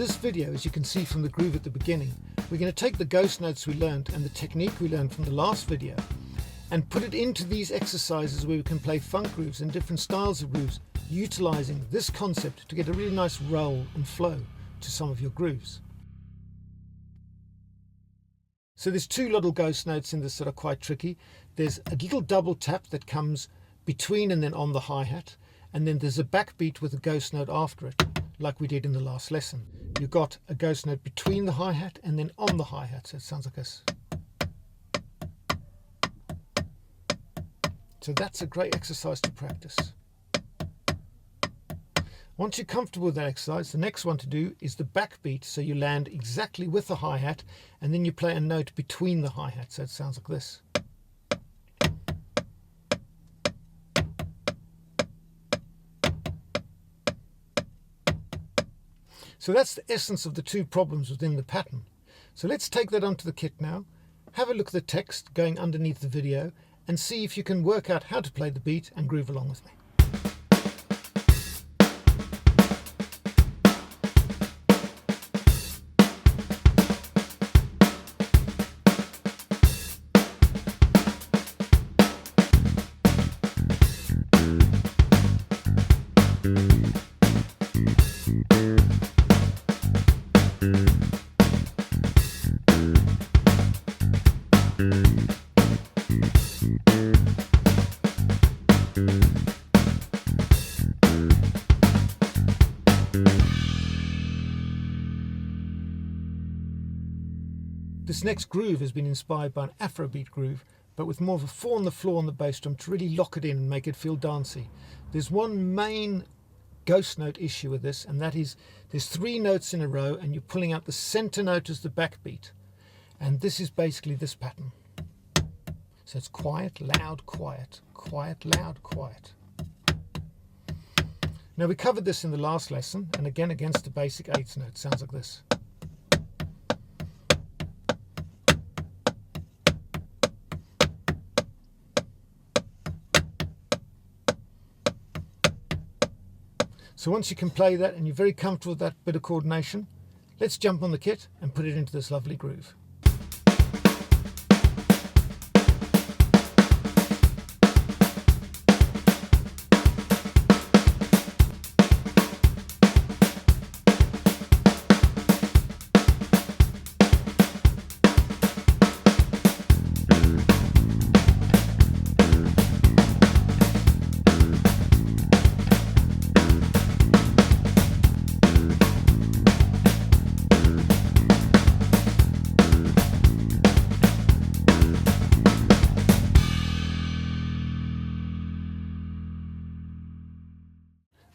this video, as you can see from the groove at the beginning, we're going to take the ghost notes we learned and the technique we learned from the last video and put it into these exercises where we can play funk grooves and different styles of grooves, utilizing this concept to get a really nice roll and flow to some of your grooves. So there's two little ghost notes in this that are quite tricky. There's a little double tap that comes between and then on the hi-hat, and then there's a backbeat with a ghost note after it, like we did in the last lesson. You've got a ghost note between the hi-hat and then on the hi-hat, so it sounds like this. So that's a great exercise to practice. Once you're comfortable with that exercise, the next one to do is the backbeat, so you land exactly with the hi-hat and then you play a note between the hi-hat, so it sounds like this. So that's the essence of the two problems within the pattern. So let's take that onto the kit now, have a look at the text going underneath the video and see if you can work out how to play the beat and groove along with me. This next groove has been inspired by an Afrobeat groove, but with more of a 4 on the floor on the bass drum to really lock it in and make it feel dancey. There's one main ghost note issue with this, and that is there's 3 notes in a row and you're pulling out the center note as the backbeat. And this is basically this pattern. So it's quiet, loud, quiet, quiet, loud, quiet. Now we covered this in the last lesson, and again against the basic 8th note, sounds like this. So once you can play that and you're very comfortable with that bit of coordination, let's jump on the kit and put it into this lovely groove.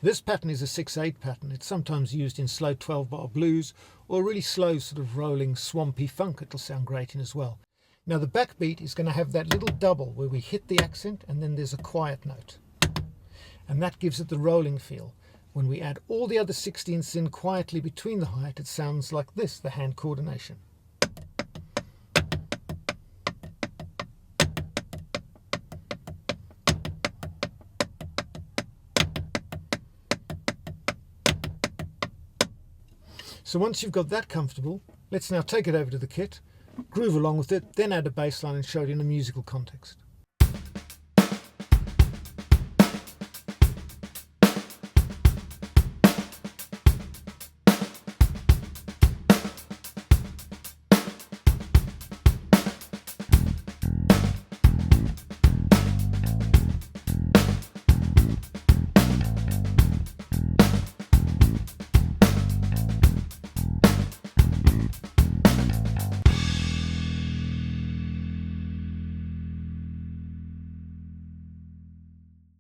This pattern is a 6/8 pattern. It's sometimes used in slow 12-bar blues or really slow sort of rolling swampy funk. It'll sound great in as well. Now the backbeat is going to have that little double where we hit the accent and then there's a quiet note. And that gives it the rolling feel. When we add all the other 16ths in quietly between the hi-hat, it sounds like this, the hand coordination. So once you've got that comfortable, let's now take it over to the kit, groove along with it, then add a bass line and show it in a musical context.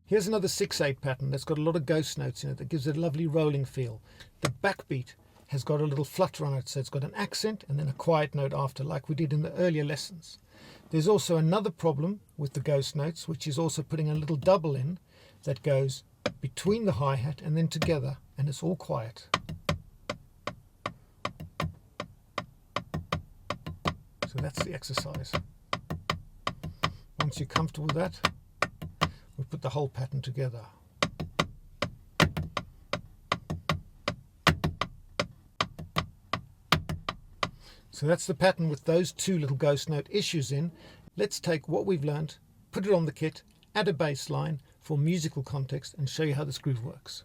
Here's another 6/8 pattern that's got a lot of ghost notes in it that gives it a lovely rolling feel. The backbeat has got a little flutter on it, so it's got an accent and then a quiet note after, like we did in the earlier lessons. There's also another problem with the ghost notes, which is also putting a little double in that goes between the hi-hat and then together, and it's all quiet. So that's the exercise. Once you're comfortable with that, we put the whole pattern together. So that's the pattern with those two little ghost note issues in. Let's take what we've learned, put it on the kit, add a bass line for musical context and show you how this groove works.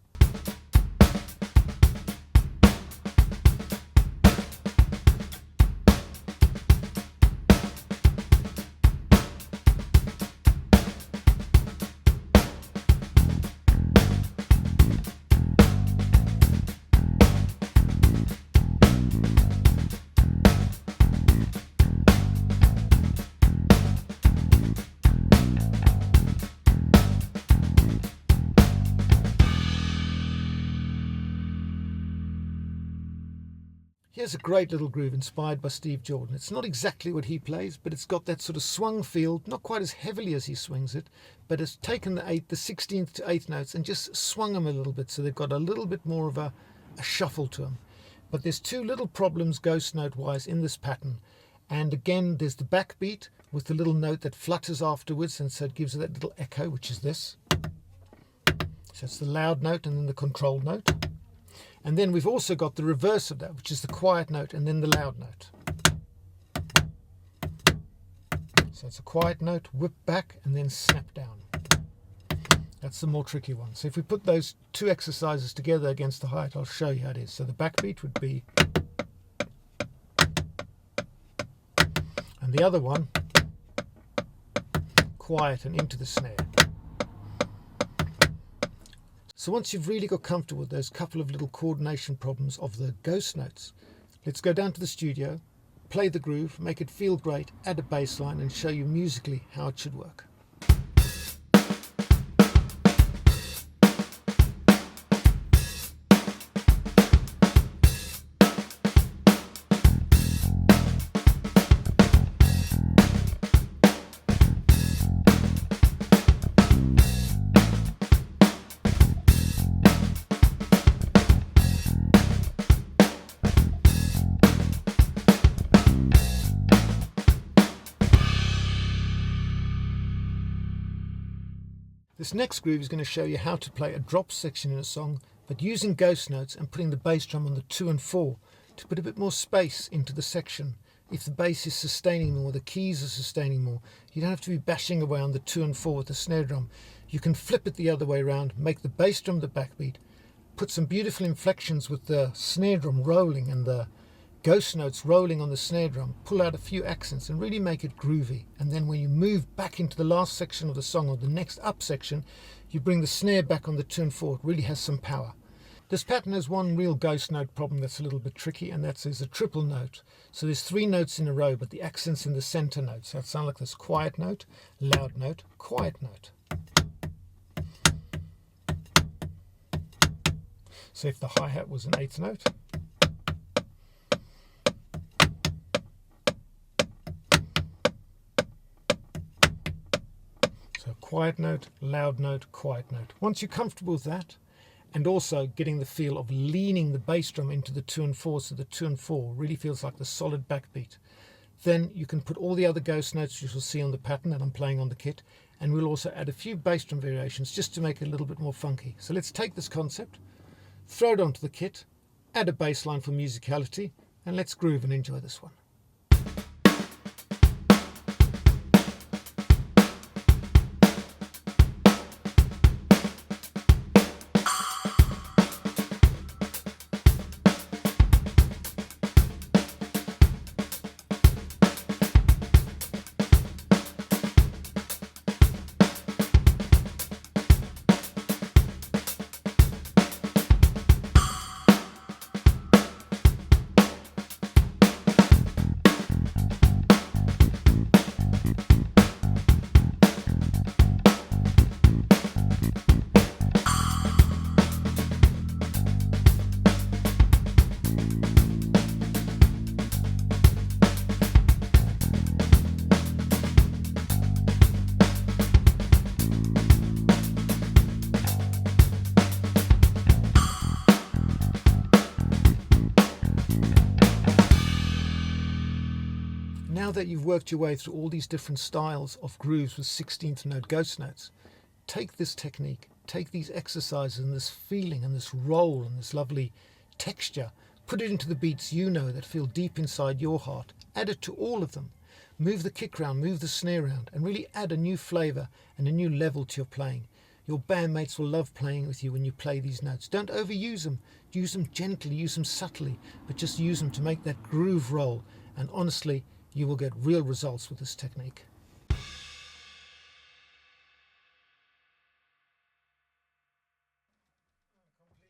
Here's a great little groove inspired by Steve Jordan. It's not exactly what he plays, but it's got that sort of swung feel, not quite as heavily as he swings it, but it's taken the 16th to 8th notes and just swung them a little bit, so they've got a little bit more of a shuffle to them. But there's two little problems ghost note wise in this pattern. And again, there's the backbeat with the little note that flutters afterwards, and so it gives it that little echo, which is this. So it's the loud note and then the controlled note. And then we've also got the reverse of that, which is the quiet note and then the loud note. So it's a quiet note, whip back, and then snap down. That's the more tricky one. So if we put those two exercises together against the height, I'll show you how it is. So the backbeat would be, and the other one, quiet and into the snare. So once you've really got comfortable with those couple of little coordination problems of the ghost notes, let's go down to the studio, play the groove, make it feel great, add a bass line and show you musically how it should work. This next groove is going to show you how to play a drop section in a song, but using ghost notes and putting the bass drum on the 2 and 4 to put a bit more space into the section. If the bass is sustaining more, the keys are sustaining more, you don't have to be bashing away on the 2 and 4 with the snare drum. You can flip it the other way around, make the bass drum the backbeat, put some beautiful inflections with the snare drum rolling and the ghost notes rolling on the snare drum, pull out a few accents and really make it groovy. And then when you move back into the last section of the song or the next up section, you bring the snare back on the 2 and 4. It really has some power. This pattern has one real ghost note problem that's a little bit tricky, and that's a triple note. So there's 3 notes in a row, but the accent's in the center note. So it sounds like this: quiet note, loud note, quiet note. So if the hi-hat was an 8th note, quiet note, loud note, quiet note. Once you're comfortable with that, and also getting the feel of leaning the bass drum into the 2 and 4, so the 2 and 4 really feels like the solid backbeat, then you can put all the other ghost notes you will see on the pattern that I'm playing on the kit, and we'll also add a few bass drum variations just to make it a little bit more funky. So let's take this concept, throw it onto the kit, add a bass line for musicality, and let's groove and enjoy this one. Now that you've worked your way through all these different styles of grooves with 16th note ghost notes, take this technique, take these exercises and this feeling and this roll and this lovely texture, Put it into the beats you know that feel deep inside your heart. Add it to all of them. Move the kick round, move the snare round, and really add a new flavour and a new level to your playing. Your bandmates will love playing with you when you play these notes. Don't overuse them. Use them gently, use them subtly, but just use them to make that groove roll. And honestly, you will get real results with this technique.